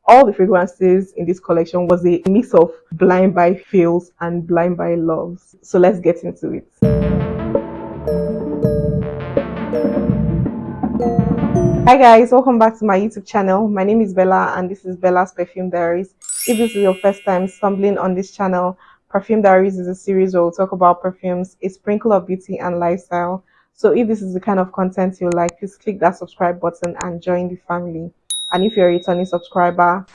all the fragrances in this collection was a mix of blind buy fails and blind buy loves. So let's get into it. Hi guys, welcome back to my YouTube channel. My name is Bella and this is Bella's Perfume Diaries. If this is your first time stumbling on this channel, Perfume Diaries is a series where we'll talk about perfumes, a sprinkle of beauty and lifestyle. So if this is the kind of content you like, please click that subscribe button and join the family. And if you're a returning subscriber,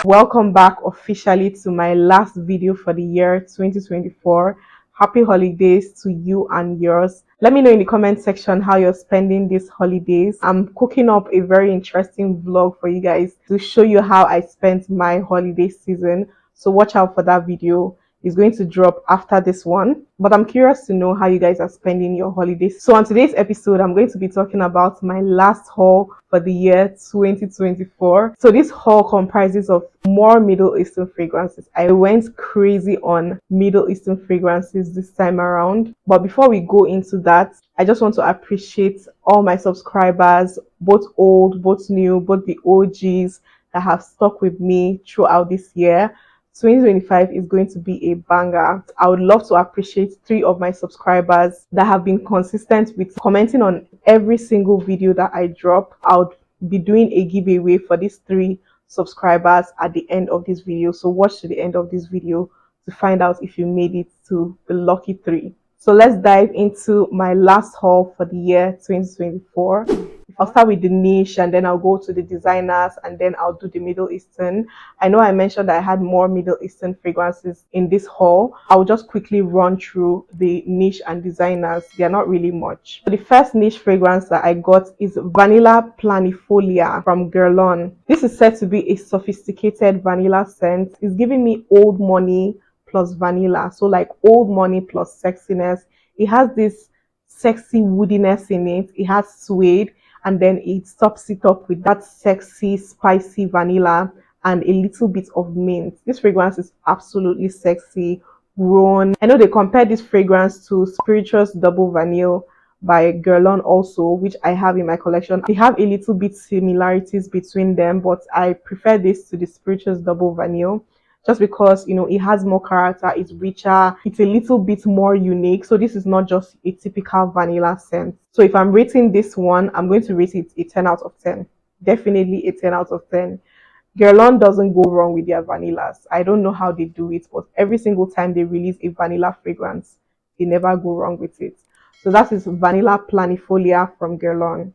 welcome back officially to my last video for the year 2024. Happy holidays to you and yours. Let me know in the comment section how you're spending these holidays. I'm cooking up a very interesting vlog for you guys to show you how I spent my holiday season. So watch out for that video. It's going to drop after this one, but I'm curious to know how you guys are spending your holidays. So on today's episode, I'm going to be talking about my last haul for the year 2024. So this haul comprises of more Middle Eastern fragrances. I went crazy on Middle Eastern fragrances this time around. But before we go into that, I just want to appreciate all my subscribers, both old, both new, both the OGs that have stuck with me throughout this year. 2025 is going to be a banger. I would love to appreciate 3 of my subscribers that have been consistent with commenting on every single video that I drop. I would be doing a giveaway for these 3 subscribers at the end of this video. So watch to the end of this video to find out if you made it to the lucky 3. So let's dive into my last haul for the year 2024. I'll start with the niche and then I'll go to the designers and then I'll do the Middle Eastern. I know I mentioned that I had more Middle Eastern fragrances in this haul. I'll just quickly run through the niche and designers. They're not really much. So the first niche fragrance that I got is Vanilla Planifolia from Guerlain. This is said to be a sophisticated vanilla scent. It's giving me old money plus vanilla. So like old money plus sexiness. It has this sexy woodiness in it. It has suede. And then it tops it up with that sexy, spicy vanilla and a little bit of mint. This fragrance is absolutely sexy, grown. I know they compared this fragrance to Spirituous Double Vanille by Guerlain also, which I have in my collection. They have a little bit similarities between them, but I prefer this to the Spirituous Double Vanille. Just because, you know, it has more character, it's richer, it's a little bit more unique. So this is not just a typical vanilla scent. So if I'm rating this one, I'm going to rate it a 10 out of 10. Definitely a 10 out of 10. Guerlain doesn't go wrong with their vanillas. I don't know how they do it, but every single time they release a vanilla fragrance, they never go wrong with it. So that is Vanilla Planifolia from Guerlain.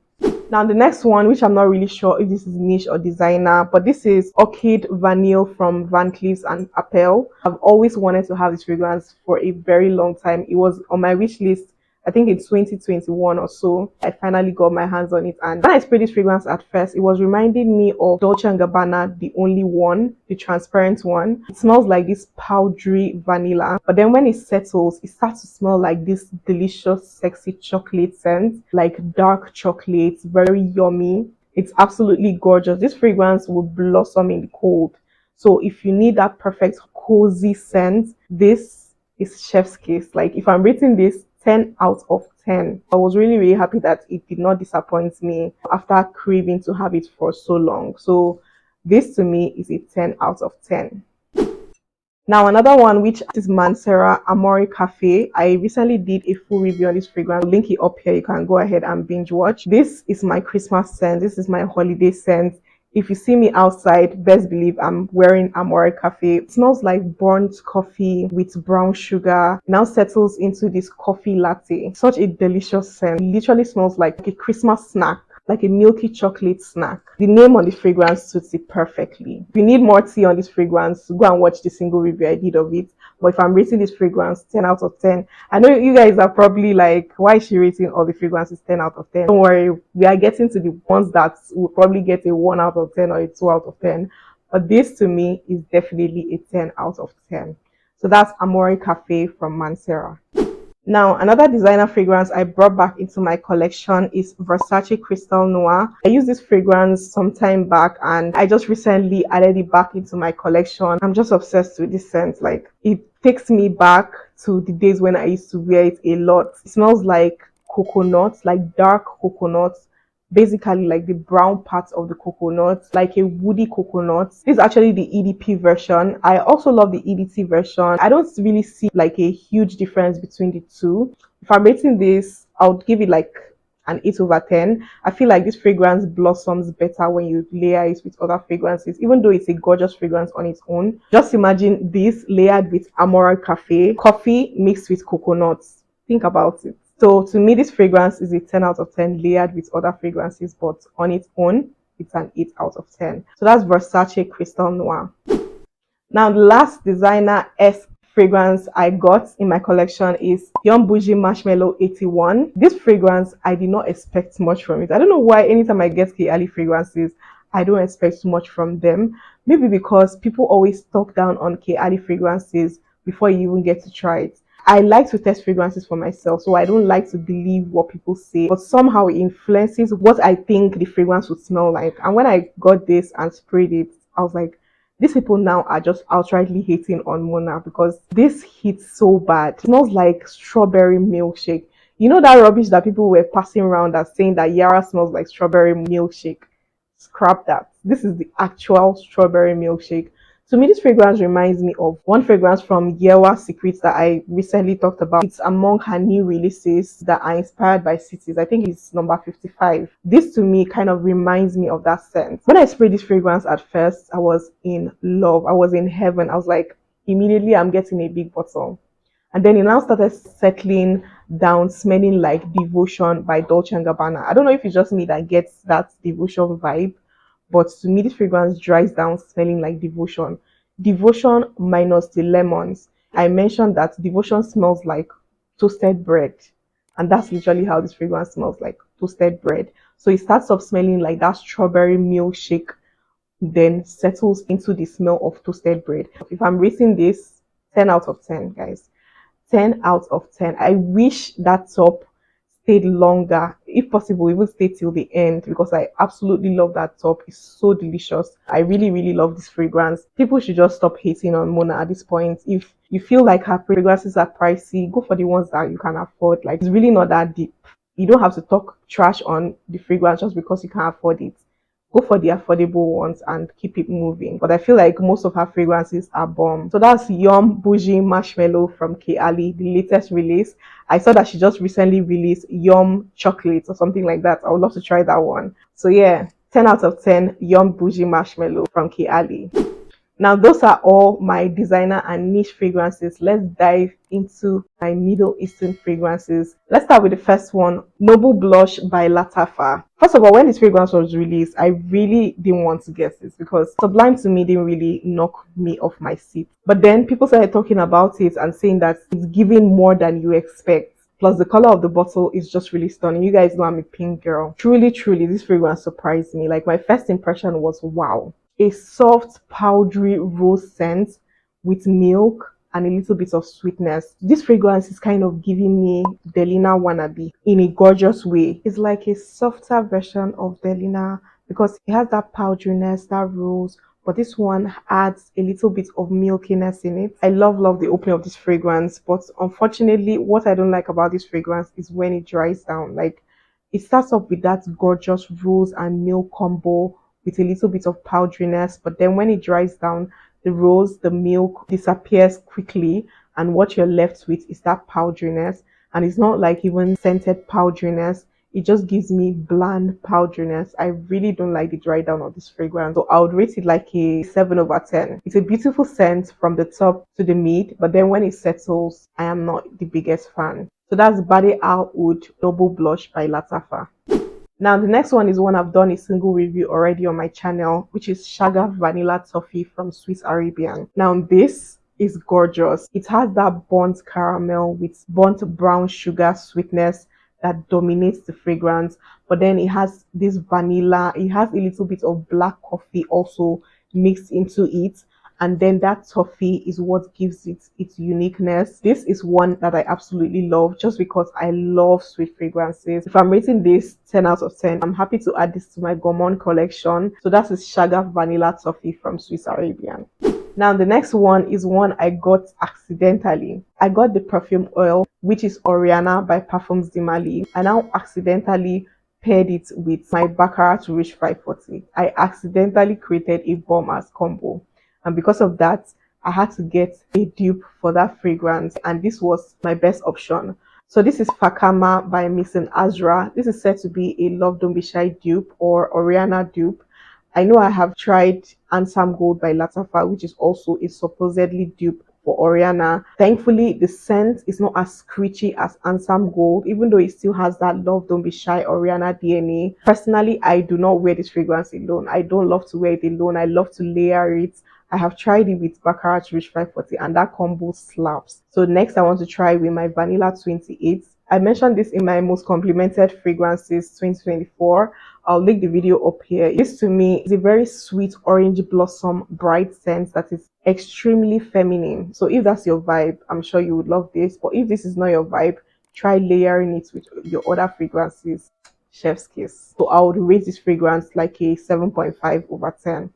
Now the next one, which I'm not really sure if this is niche or designer, but this is Orchid Vanille from Van Cleef and Arpels. I've always wanted to have this fragrance for a very long time. It was on my wish list, I think in 2021 or so. I finally got my hands on it, and when I sprayed this fragrance at first, it was reminding me of Dolce & Gabbana, the only one, the transparent one. It smells like this powdery vanilla, but then when it settles, it starts to smell like this delicious, sexy chocolate scent, like dark chocolate, very yummy. It's absolutely gorgeous. This fragrance will blossom in the cold. So if you need that perfect cozy scent, this is chef's kiss. Like if I'm rating this 10 out of 10. I was really happy that it did not disappoint me after craving to have it for so long. So this to me is a 10 out of 10. Now another one, which is Mancera Amore Cafe. I recently did a full review on this fragrance. I'll link it up here. You can go ahead and binge watch. This is my Christmas scent. This is my holiday scent. If you see me outside, best believe I'm wearing Amore Cafe. It smells like burnt coffee with brown sugar. It now settles into this coffee latte. Such a delicious scent. It literally smells like a Christmas snack, like a milky chocolate snack. The name on the fragrance suits it perfectly. If you need more tea on this fragrance, go and watch the single review I did of it. But if I'm rating this fragrance 10 out of 10, I know you guys are probably like, why is she rating all the fragrances 10 out of 10? Don't worry, we are getting to the ones that will probably get a 1 out of 10 or a 2 out of 10. But this to me is definitely a 10 out of 10. So that's Amore Cafe from Mancera. Now, another designer fragrance I brought back into my collection is Versace Crystal Noir. I used this fragrance some time back and I just recently added it back into my collection. I'm just obsessed with this scent. Like, it takes me back to the days when I used to wear it a lot. It smells like coconut, like dark coconut, basically like the brown part of the coconut, like a woody coconut. This is actually the EDP version. I also love the EDT version. I don't really see like a huge difference between the two. If I'm rating this, I would give it like an 8 over 10. I feel like this fragrance blossoms better when you layer it with other fragrances, even though it's a gorgeous fragrance on its own. Just imagine this layered with Amoral Cafe, coffee mixed with coconuts. Think about it. So to me, this fragrance is a 10 out of 10 layered with other fragrances, but on its own, it's an 8 out of 10. So that's Versace Crystal Noir. Now, the last designer-esque fragrance I got in my collection is Young Bougie Marshmallow 81. This fragrance, I did not expect much from it. I don't know why anytime I get Kayali fragrances, I don't expect much from them. Maybe because people always talk down on Kayali fragrances before you even get to try it. I like to test fragrances for myself, so I don't like to believe what people say, but somehow it influences what I think the fragrance would smell like. And when I got this and sprayed it, I was like, these people now are just outrightly hating on Mona because this hits so bad. It smells like strawberry milkshake. You know that rubbish that people were passing around as saying that Yara smells like strawberry milkshake? Scrap that. This is the actual strawberry milkshake. To me, this fragrance reminds me of one fragrance from Yewa Secrets that I recently talked about. It's among her new releases that are inspired by cities. I think it's number 55. This to me kind of reminds me of that scent. When I sprayed this fragrance at first, I was in love. I was in heaven. I was like, immediately I'm getting a big bottle. And then it now started settling down, smelling like Devotion by Dolce & Gabbana. I don't know if it's just me that gets that Devotion vibe, but to me, this fragrance dries down smelling like Devotion. Devotion minus the lemons. I mentioned that Devotion smells like toasted bread. And that's literally how this fragrance smells like toasted bread. So it starts off smelling like that strawberry milkshake, then settles into the smell of toasted bread. If I'm rating this, 10 out of 10, guys. 10 out of 10. I wish that top stayed longer, if possible even stay till the end, because I absolutely love that top. It's so delicious. I really love this fragrance. People should just stop hating on Mona at this point. If you feel like her fragrances are pricey, go for the ones that you can afford. Like, it's really not that deep. You don't have to talk trash on the fragrance just because you can't afford it. Go for the affordable ones and keep it moving. But I feel like most of her fragrances are bomb. So that's Yum Bougie Marshmallow from Kayali, the latest release. I saw that she just recently released Yum Chocolate or something like that. I would love to try that one. So yeah, 10 out of 10 Yum Bougie Marshmallow from Kayali. Now, those are all my designer and niche fragrances. Let's dive into my Middle Eastern fragrances. Let's start with the first one, Noble Blush by Latafa. First of all, when this fragrance was released, I really didn't want to get this because Sublime to me didn't really knock me off my seat. But then people started talking about it and saying that it's giving more than you expect. Plus, the color of the bottle is just really stunning. You guys know I'm a pink girl. Truly, this fragrance surprised me. Like, my first impression was wow. A soft, powdery rose scent with milk and a little bit of sweetness. This fragrance is kind of giving me Delina Wannabe in a gorgeous way. It's like a softer version of Delina because it has that powderiness, that rose, but this one adds a little bit of milkiness in it. I love the opening of this fragrance, but unfortunately, what I don't like about this fragrance is when it dries down. Like, it starts off with that gorgeous rose and milk combo with a little bit of powderiness, but then when it dries down, the rose, the milk disappears quickly, and what you're left with is that powderiness. And it's not like even scented powderiness, it just gives me bland powderiness. I really don't like the dry down of this fragrance, so I would rate it like a 7 over 10. It's a beautiful scent from the top to the mid, but then when it settles, I am not the biggest fan. So that's Bade Al Oud Noble Blush by Latafa. Now, the next one is one I've done a single review already on my channel, which is Shagaf Vanilla Toffee from Swiss Arabian. Now, this is gorgeous. It has that burnt caramel with burnt brown sugar sweetness that dominates the fragrance, but then it has this vanilla. It has a little bit of black coffee also mixed into it, and then that toffee is what gives it its uniqueness. This is one that I absolutely love just because I love sweet fragrances. If I'm rating this 10 out of 10, I'm happy to add this to my Gourmand collection. So that is Shagaf Vanilla Toffee from Swiss Arabian. Now, the next one is one I got accidentally. I got the perfume oil, which is Oriana by Parfums de Mali. I now accidentally paired it with my Baccarat to reach 540. I accidentally created a bomb as combo. And because of that, I had to get a dupe for that fragrance. And this was my best option. So this is Fakama by Miss Azra. This is said to be a Love Don't Be Shy dupe or Oriana dupe. I know I have tried Ansam Gold by Latafa, which is also a supposedly dupe for Oriana. Thankfully, the scent is not as screechy as Ansam Gold, even though it still has that Love Don't Be Shy Oriana DNA. Personally, I do not wear this fragrance alone. I don't love to wear it alone. I love to layer it. I have tried it with Baccarat Rouge 540 and that combo slaps. So next I want to try with my Vanilla 28. I mentioned this in my most complimented fragrances 2024. I'll link the video up here. This to me is a very sweet orange blossom bright scent that is extremely feminine. So if that's your vibe, I'm sure you would love this. But if this is not your vibe, try layering it with your other fragrances. Chef's kiss. So I would rate this fragrance like a 7.5 over 10.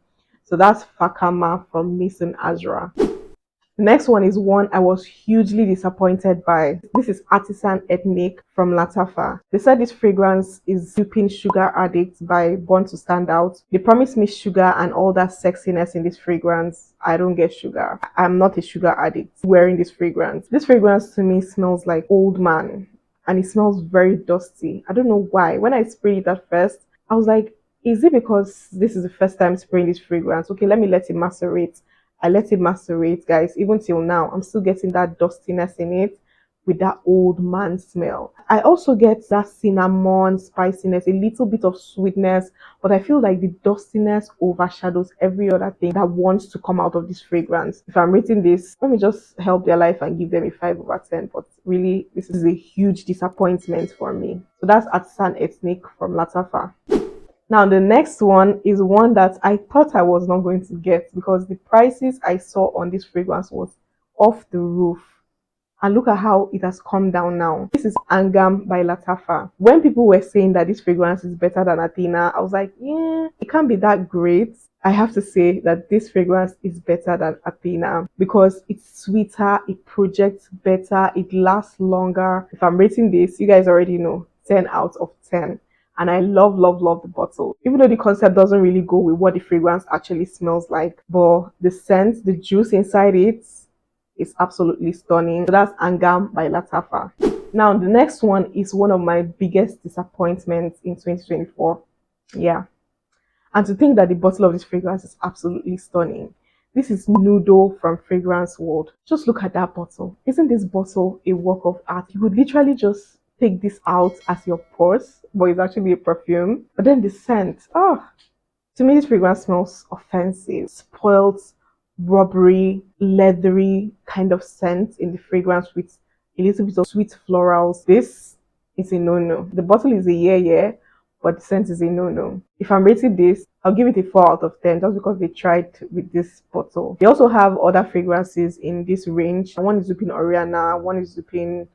So that's Fakama from Mason Azra. The next one is one I was hugely disappointed by. This is Artisan Ethnic from Latafa. They said this fragrance is duping Sugar Addict by Born to Stand Out. They promised me sugar and all that sexiness in this fragrance. I don't get sugar. I'm not a sugar addict wearing this fragrance. This fragrance to me smells like old man and it smells very dusty. I don't know why. When I sprayed it at first, I was like, is it because this is the first time spraying this fragrance? Okay, let me let it macerate. I let it macerate, guys. Even till now, I'm still getting that dustiness in it with that old man smell. I also get that cinnamon spiciness, a little bit of sweetness, but I feel like the dustiness overshadows every other thing that wants to come out of this fragrance. If I'm rating this, let me just help their life and give them a 5 over 10, but really, this is a huge disappointment for me. So that's Artisan Ethnic from Latafa. Now, the next one is one that I thought I was not going to get because the prices I saw on this fragrance was off the roof. And look at how it has come down now. This is Angam by Latafa. When people were saying that this fragrance is better than Athena, I was like, yeah, it can't be that great. I have to say that this fragrance is better than Athena because it's sweeter, it projects better, it lasts longer. If I'm rating this, you guys already know, 10 out of 10. And I love, love, love the bottle. Even though the concept doesn't really go with what the fragrance actually smells like. But the scent, the juice inside it is absolutely stunning. So that's Angam by Latafa. Now, the next one is one of my biggest disappointments in 2024. Yeah. And to think that the bottle of this fragrance is absolutely stunning. This is Noodle from Fragrance World. Just look at that bottle. Isn't this bottle a work of art? You would literally just take this out as your purse, but it's actually a perfume. But then the scent, to me this fragrance smells offensive, spoiled, rubbery, leathery kind of scent in the fragrance with a little bit of sweet florals. This is a no-no. The bottle is a yeah, but the scent is a no-no. If I'm rating this, I'll give it a 4 out of 10 just because they tried with this bottle. They also have other fragrances in this range. One is duping Oriana, one is duping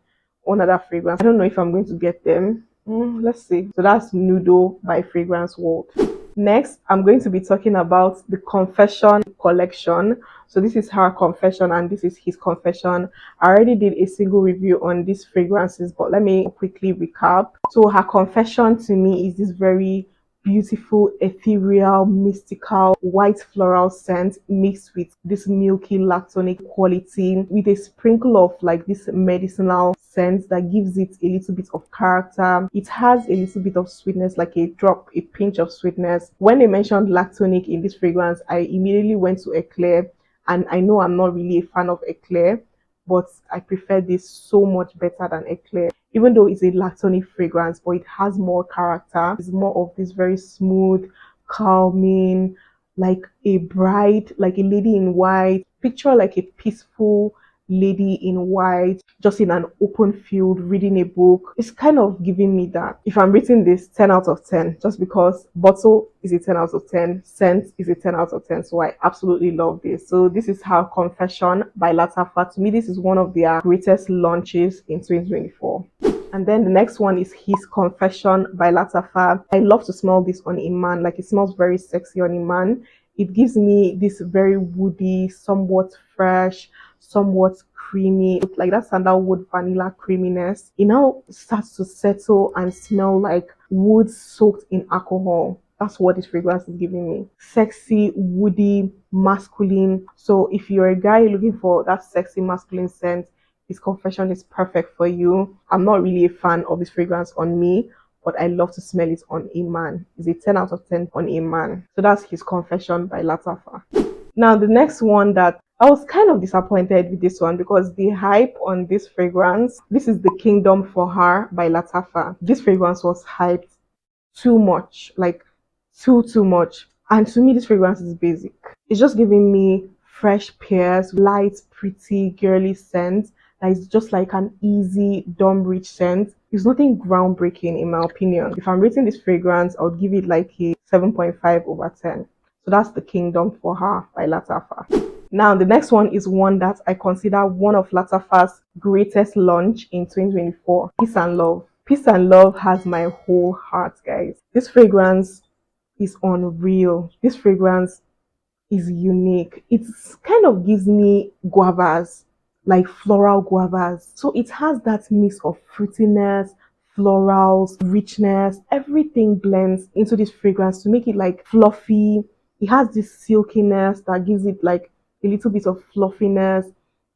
one other fragrance. I don't know if I'm going to get them. Let's see. So that's Noodle by Fragrance World. Next, I'm going to be talking about the Confession collection. So this is her confession and this is his confession. I already did a single review on these fragrances, but let me quickly recap. So her confession to me is this very beautiful, ethereal, mystical, white floral scent mixed with this milky lactonic quality with a sprinkle of like this medicinal scent that gives it a little bit of character. It has a little bit of sweetness, like a drop, a pinch of sweetness. When they mentioned lactonic in this fragrance, I immediately went to Eclair, and I know I'm not really a fan of Eclair, but I prefer this so much better than Eclair. Even though it's a lactonic fragrance, but it has more character. It's more of this very smooth, calming, like a bride, like a lady in white. Picture like a peaceful lady in white, just in an open field, reading a book. It's kind of giving me that. If I'm rating this 10 out of 10, just because bottle is a 10 out of 10, scent is a 10 out of 10. So I absolutely love this. So this is her Confession by Latafa. To me, this is one of their greatest launches in 2024. And then the next one is His Confession by Latafa. I love to smell this on a man. Like, it smells very sexy on a man. It gives me this very woody, somewhat fresh, somewhat creamy, like that sandalwood vanilla creaminess. It now starts to settle and smell like wood soaked in alcohol. That's what this fragrance is giving me. Sexy, woody, masculine. So if you're a guy looking for that sexy masculine scent, this confession is perfect for you. I'm not really a fan of this fragrance on me, but I love to smell it on a man. It's a 10 out of 10 on a man. So that's his confession by Latafa. Now, the next one that I was kind of disappointed with this one because the hype on this fragrance, this is the Kingdom for Her by Latafa. This fragrance was hyped too much, like too much. And to me, this fragrance is basic. It's just giving me fresh pears, light, pretty, girly scent. That is just like an easy, dumb, rich scent. It's nothing groundbreaking in my opinion. If I'm rating this fragrance, I would give it like a 7.5 over 10. So that's the Kingdom for Her by Latafa. Now, the next one is one that I consider one of Latafa's greatest launch in 2024. Peace and Love. Peace and Love has my whole heart, guys. This fragrance is unreal. This fragrance is unique. It kind of gives me guavas, like floral guavas. So it has that mix of fruitiness, florals, richness. Everything blends into this fragrance to make it like fluffy. It has this silkiness that gives it like a little bit of fluffiness.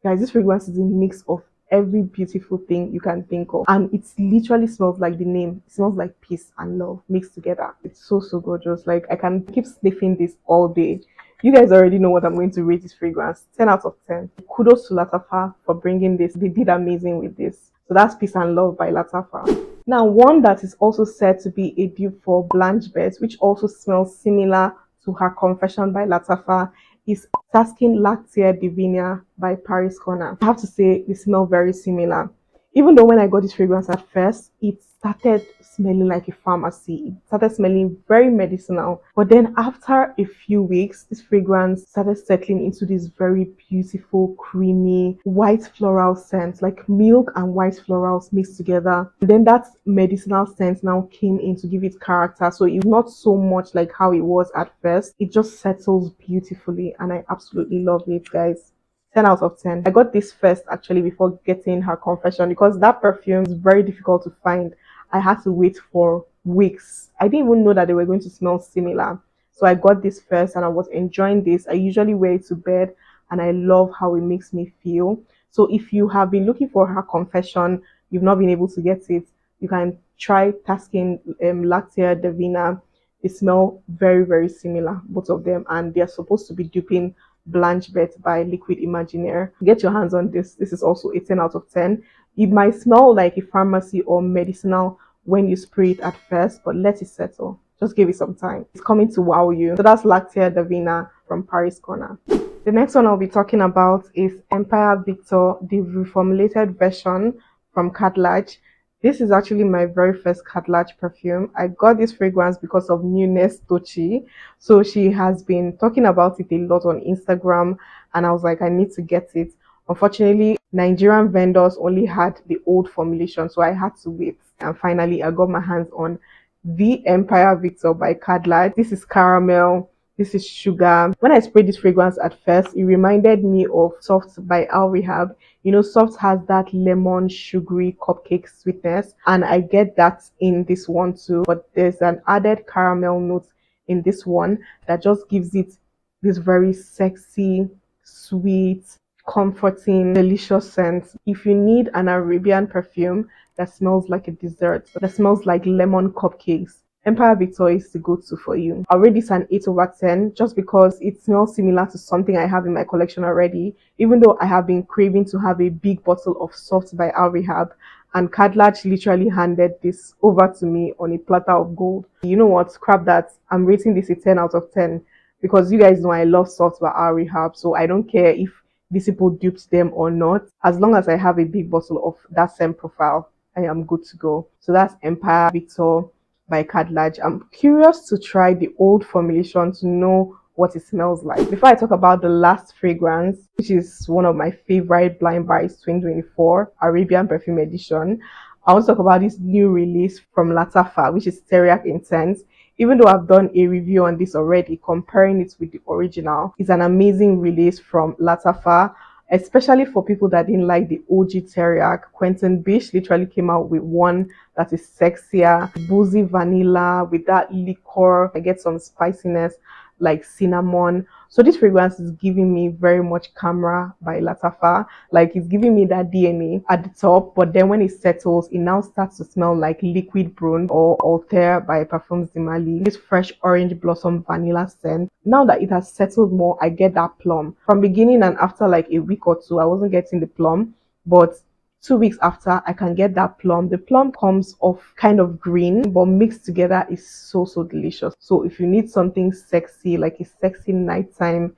Guys, this fragrance is a mix of every beautiful thing you can think of, and it literally smells like the name. It smells like peace and love mixed together. It's so gorgeous. Like, I can keep sniffing this all day. You guys already know what I'm going to rate this fragrance. 10 out of 10. Kudos to Latafa for bringing this. They did amazing with this. So that's Peace and Love by Latafa. Now, one that is also said to be a dupe for Blanche Bess, which also smells similar to her confession by Latafa, is Tasking Lactea Divina by Paris Corner. I have to say, they smell very similar. Even though when I got this fragrance at first, it started smelling like a pharmacy. It started smelling very medicinal. But then after a few weeks, this fragrance started settling into this very beautiful, creamy, white floral scent, like milk and white florals mixed together. And then that medicinal scent now came in to give it character. So it's not so much like how it was at first. It just settles beautifully, and I absolutely love it, guys. 10 out of 10. I got this first actually before getting her confession because that perfume is very difficult to find. I had to wait for weeks. I didn't even know that they were going to smell similar. So I got this first and I was enjoying this. I usually wear it to bed and I love how it makes me feel. So if you have been looking for her confession, you've not been able to get it, you can try Tasking Lactea Divina. They smell very similar, both of them, and they're supposed to be duping Blanche Bess by Liquid Imaginaire. Get your hands on this. This is also a 10 out of 10. It might smell like a pharmacy or medicinal when you spray it at first, but let it settle. Just give it some time. It's coming to wow you. So that's Lactea Divina from Paris Corner. The next one I'll be talking about is Empire Victor, the reformulated version from Cadlage. This is actually my very first Cadlage perfume. I got this fragrance because of Newness Tochi. So she has been talking about it a lot on Instagram, and I was like, I need to get it. Unfortunately, Nigerian vendors only had the old formulation, so I had to wait. And finally, I got my hands on the Empire Victor by Cadlage. This is caramel. This is sugar. When I sprayed this fragrance at first, it reminded me of Soft by Al Rehab. You know, Soft has that lemon, sugary, cupcake sweetness, and I get that in this one too. But there's an added caramel note in this one that just gives it this very sexy, sweet, comforting, delicious scent. If you need an Arabian perfume that smells like a dessert, that smells like lemon cupcakes, Empire Victor is the go-to for you. I'll rate this an 8 over 10 just because it smells similar to something I have in my collection already, even though I have been craving to have a big bottle of Soft by Al Rehab, and Cadlage literally handed this over to me on a platter of gold. You know what? Scrap that. I'm rating this a 10 out of 10 because you guys know I love Soft by Al Rehab, so I don't care if these people duped them or not. As long as I have a big bottle of that same profile, I am good to go. So that's Empire Victor by Cadlage. I'm curious to try the old formulation to know what it smells like. Before I talk about the last fragrance, which is one of my favorite Blind Buys 2024 Arabian Perfume Edition, I want to talk about this new release from Latafa, which is Theak Intense. Even though I've done a review on this already, comparing it with the original, it's an amazing release from Latafa. especially for people that didn't like the OG Teriac. Quentin Bish literally came out with one that is sexier, boozy vanilla with that liquor. I get some spiciness like cinnamon. So this fragrance is giving me very much Camera by Latafa. Like it's giving me that DNA at the top, but then when it settles, it now starts to smell like Liquid Brune or Altair by Parfums de Mali. This fresh orange blossom vanilla scent. Now that it has settled more, I get that plum. From beginning and after like a week or two, I wasn't getting the plum, but 2 weeks after, I can get that plum. The plum comes off kind of green, but mixed together is so delicious. So if you need something sexy, like a sexy nighttime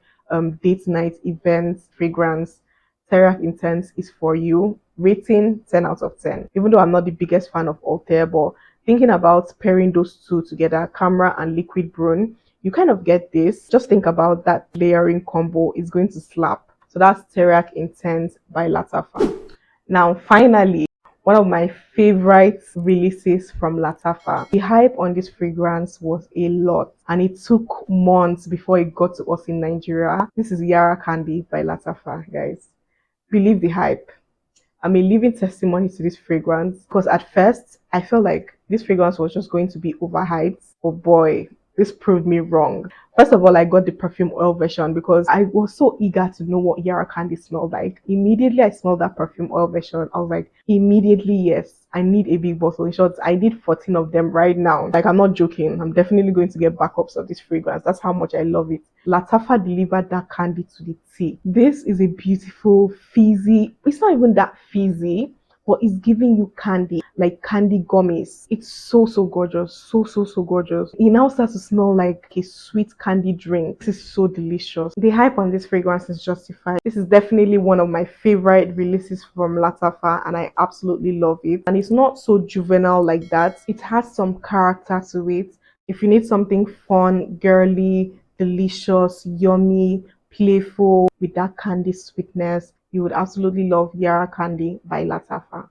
date night event fragrance, Theak Intense is for you. Rating 10 out of 10. Even though I'm not the biggest fan of Altair, but thinking about pairing those two together, Camera and Liquid Brune, you kind of get this. Just think about that layering combo. It's going to slap. So that's Theak Intense by Latafa. Now, finally, one of my favorite releases from Latafa. The hype on this fragrance was a lot, and it took months before it got to us in Nigeria. This is Yara Candy by Latafa, guys. Believe the hype. I'm a living testimony to this fragrance because at first I felt like this fragrance was just going to be overhyped, but boy, this proved me wrong. First of all, I got the perfume oil version because I was so eager to know what Yara Candy smelled like. Immediately I smelled that perfume oil version, I was like, immediately, yes, I need a big bottle. In short, I need 14 of them right now. Like, I'm not joking. I'm definitely going to get backups of this fragrance. That's how much I love it. Latafa delivered that candy to the T. This is a beautiful, fizzy, it's not even that fizzy, but it's giving you candy, like candy gummies. It's so gorgeous, so gorgeous. It now starts to smell like a sweet candy drink. This is so delicious. The hype on this fragrance is justified. This is definitely one of my favorite releases from Latafa, and I absolutely love it. And it's not so juvenile like that. It has some character to it. If you need something fun, girly, delicious, yummy, playful with that candy sweetness, you would absolutely love Yara Candy by Latafa.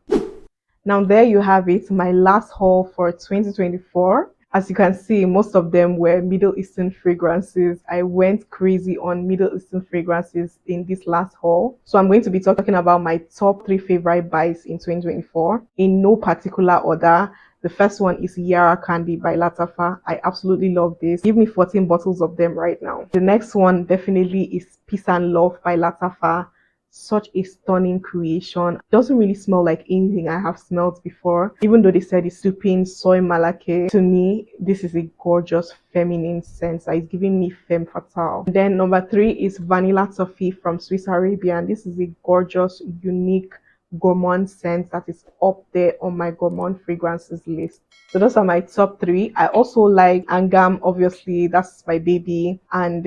Now there you have it, my last haul for 2024. As you can see, most of them were Middle Eastern fragrances. I went crazy on Middle Eastern fragrances in this last haul. So I'm going to be talking about my top 3 favorite buys in 2024 in no particular order. The first one is Yara Candy by Latafa. I absolutely love this. Give me 14 bottles of them right now. The next one definitely is Peace and Love by Latafa. Such a stunning creation. Doesn't really smell like anything I have smelled before. Even though they said it's souping soy malake, to me, this is a gorgeous feminine scent that is giving me femme fatale. Then number 3 is Vanilla Toffee from Swiss Arabia. This is a gorgeous, unique gourmand scent that is up there on my gourmand fragrances list. So those are my top 3. I also like Angam, obviously, that's my baby, and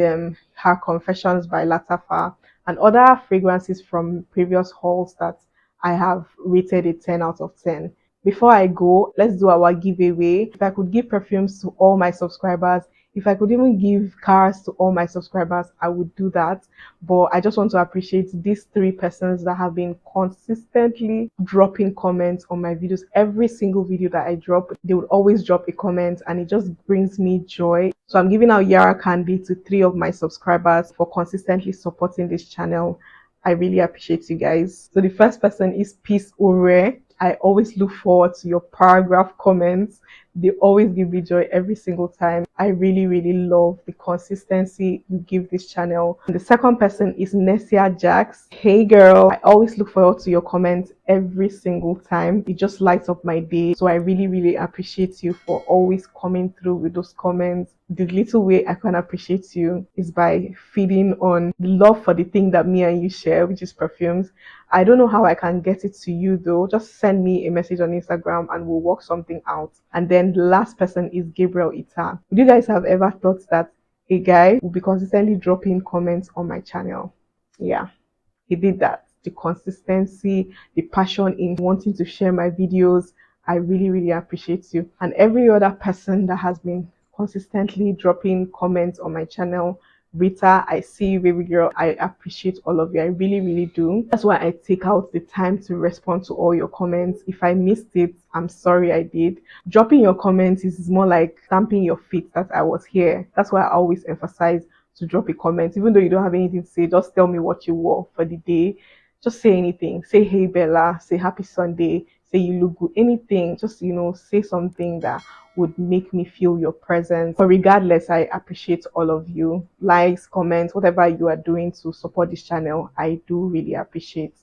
Her Confessions by Latafa, and other fragrances from previous hauls that I have rated a 10 out of 10. Before I go, let's do our giveaway. If I could give perfumes to all my subscribers, if I could even give cars to all my subscribers, I would do that. But I just want to appreciate these 3 persons that have been consistently dropping comments on my videos. Every single video that I drop, they would always drop a comment, and it just brings me joy. So I'm giving out Yara Candy to 3 of my subscribers for consistently supporting this channel. I really appreciate you guys. So the first person is Peace Ore. I always look forward to your paragraph comments. They always give me joy every single time. I really love the consistency you give this channel. And the second person is Nessia Jax. Hey girl, I always look forward to your comments every single time. It just lights up my day. So I really appreciate you for always coming through with those comments. The little way I can appreciate you is by feeding on the love for the thing that me and you share, which is perfumes. I don't know how I can get it to you though. Just send me a message on Instagram and we'll work something out. And then the last person is Gabriel Ita. Would you guys have ever thought that a guy would be consistently dropping comments on my channel? Yeah, he did that. The consistency, the passion in wanting to share my videos. I really appreciate you. And every other person that has been consistently dropping comments on my channel. Rita, I see you, baby girl. I appreciate all of you. I really do. That's why I take out the time to respond to all your comments. If I missed it, I'm sorry I did. Dropping your comments is more like stamping your feet that I was here. That's why I always emphasize to drop a comment, even though you don't have anything to say. Just tell me what you wore for the day. Just say anything. Say hey Bella. Say happy Sunday. Say you look good. Anything. Just say something that would make me feel your presence. But regardless, I appreciate all of you. Likes, comments, whatever you are doing to support this channel, I do really appreciate.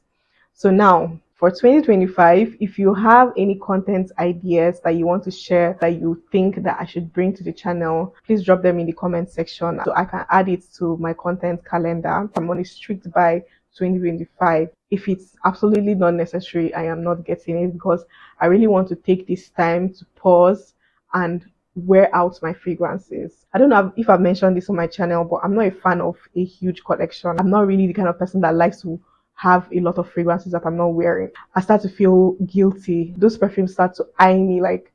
So now for 2025, if you have any content ideas that you want to share that you think that I should bring to the channel, please drop them in the comment section so I can add it to my content calendar. I'm only strict by 2025. If it's absolutely not necessary, I am not getting it, because I really want to take this time to pause and wear out my fragrances. I don't know if I've mentioned this on my channel, but I'm not a fan of a huge collection. I'm not really the kind of person that likes to have a lot of fragrances that I'm not wearing. I start to feel guilty. Those perfumes start to eye me like,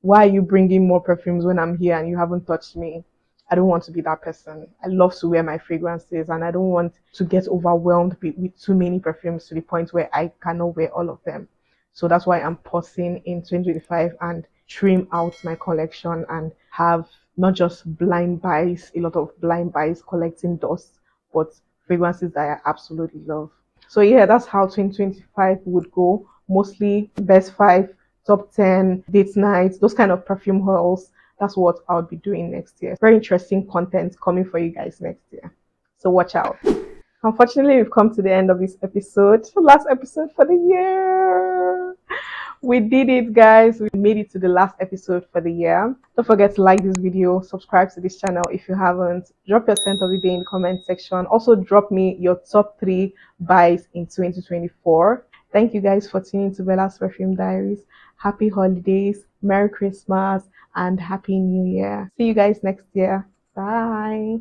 why are you bringing more perfumes when I'm here and you haven't touched me? I don't want to be that person. I love to wear my fragrances, and I don't want to get overwhelmed with too many perfumes to the point where I cannot wear all of them. So that's why I'm pausing in 2025 and trim out my collection and have not just blind buys, a lot of blind buys collecting dust, but fragrances that I absolutely love. So yeah, that's how 2025 would go. Mostly best 5, top 10, date nights, those kind of perfume hauls. That's what I'll be doing next year. Very interesting content coming for you guys next year. So watch out. Unfortunately, we've come to the end of this episode. Last episode for the year. We did it, guys. We made it to the last episode for the year. Don't forget to like this video, subscribe to this channel if you haven't. Drop your 10th of the day in the comment section. Also drop me your top 3 buys in 2024. Thank you guys for tuning to Bella's Perfume Diaries. Happy holidays, Merry Christmas, and Happy New Year. See you guys next year. Bye.